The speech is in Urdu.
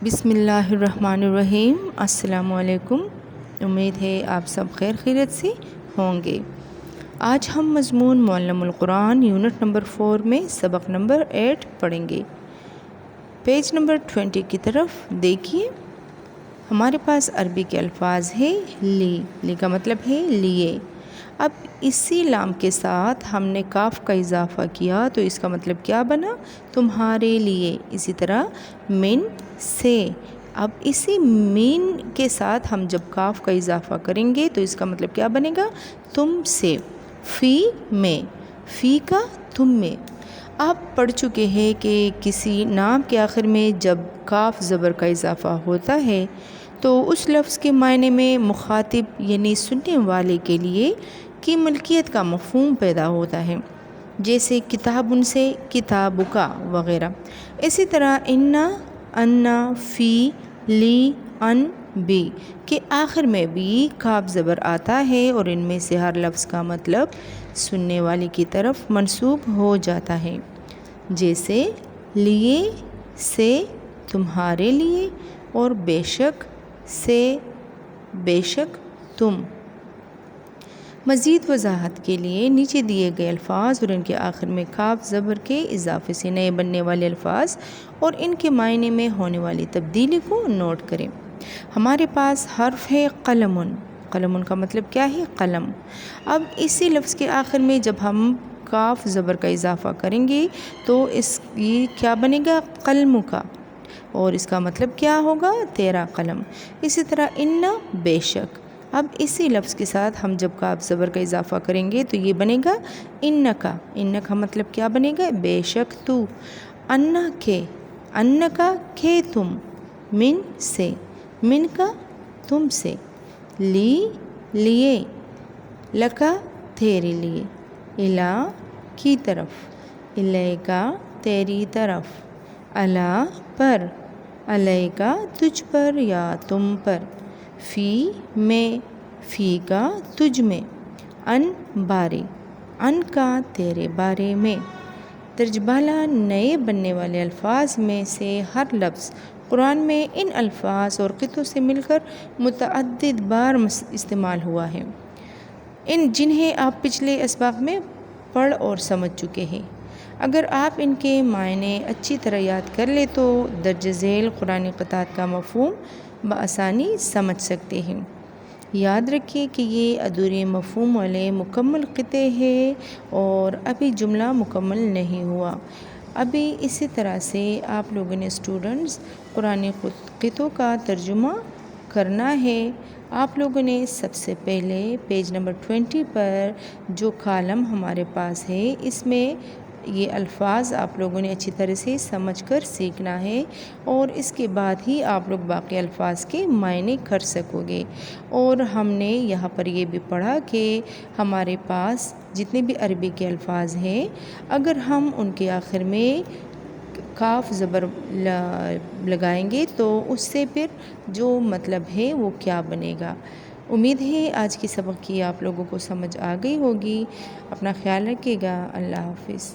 بسم اللہ الرحمن الرحیم۔ السلام علیکم۔ امید ہے آپ سب خیر خیریت سے ہوں گے۔ آج ہم مضمون معلم القرآن یونٹ نمبر 4 میں سبق نمبر 8 پڑھیں گے۔ پیج نمبر 20 کی طرف دیکھیے۔ ہمارے پاس عربی کے الفاظ ہے لی کا مطلب ہے لیے۔ اب اسی لام کے ساتھ ہم نے کاف کا اضافہ کیا تو اس کا مطلب کیا بنا؟ تمہارے لیے۔ اسی طرح من سے، اب اسی مین کے ساتھ ہم جب کاف کا اضافہ کریں گے تو اس کا مطلب کیا بنے گا؟ تم سے۔ فی میں، فی کا تم میں۔ آپ پڑھ چکے ہیں کہ کسی نام کے آخر میں جب کاف زبر کا اضافہ ہوتا ہے تو اس لفظ کے معنی میں مخاطب یعنی سننے والے کے لیے کی ملکیت کا مفہوم پیدا ہوتا ہے، جیسے کتاب ان سے کتاب کا وغیرہ۔ اسی طرح انا فی لی ان بی کے آخر میں بھی کاف زبر آتا ہے اور ان میں سے ہر لفظ کا مطلب سننے والے کی طرف منسوب ہو جاتا ہے، جیسے لیے سے تمہارے لیے اور بے شک سے بے شک تم۔ مزید وضاحت کے لیے نیچے دیے گئے الفاظ اور ان کے آخر میں کاف زبر کے اضافے سے نئے بننے والے الفاظ اور ان کے معنی میں ہونے والی تبدیلی کو نوٹ کریں۔ ہمارے پاس حرف ہے قلم۔ قلم کا مطلب کیا ہے؟ قلم۔ اب اسی لفظ کے آخر میں جب ہم کاف زبر کا اضافہ کریں گے تو یہ کیا بنے گا؟ قلم کا، اور اس کا مطلب کیا ہوگا؟ تیرا قلم۔ اسی طرح بے شک۔ اب اسی لفظ کے ساتھ ہم جب کاف زبر کا اضافہ کریں گے تو یہ بنے گا کا۔ کا مطلب کیا بنے گا؟ بے شک تو۔ ان کا کہ تم، من سے، من کا تم سے، لیے، لکا تیرے لیے، الا کی طرف، الیکا تیری طرف، الا پر، علیکا تجھ پر یا تم پر، فی میں، فی کا تجھ میں، ان بارے، ان کا تیرے بارے میں۔ درج بالا نئے بننے والے الفاظ میں سے ہر لفظ قرآن میں ان الفاظ اور قطعوں سے مل کر متعدد بار استعمال ہوا ہے، جنہیں آپ پچھلے اسباق میں پڑھ اور سمجھ چکے ہیں۔ اگر آپ ان کے معنی اچھی طرح یاد کر لیں تو درج ذیل قرآنی قطعات کا مفہوم بآسانی سمجھ سکتے ہیں۔ یاد رکھیے کہ یہ ادھورے مفہوم والے مکمل قطعے ہیں اور ابھی جملہ مکمل نہیں ہوا۔ ابھی اسی طرح سے آپ لوگوں نے اسٹوڈنٹس قرآنی قطعوں کا ترجمہ کرنا ہے۔ آپ لوگوں نے سب سے پہلے پیج نمبر 20 پر جو کالم ہمارے پاس ہے اس میں یہ الفاظ آپ لوگوں نے اچھی طرح سے سمجھ کر سیکھنا ہے اور اس کے بعد ہی آپ لوگ باقی الفاظ کے معنی کر سکو گے۔ اور ہم نے یہاں پر یہ بھی پڑھا کہ ہمارے پاس جتنے بھی عربی کے الفاظ ہیں اگر ہم ان کے آخر میں کاف زبر لگائیں گے تو اس سے پھر جو مطلب ہے وہ کیا بنے گا۔ امید ہے آج کی سبق کی آپ لوگوں کو سمجھ آ گئی ہوگی۔ اپنا خیال رکھیے گا۔ اللہ حافظ۔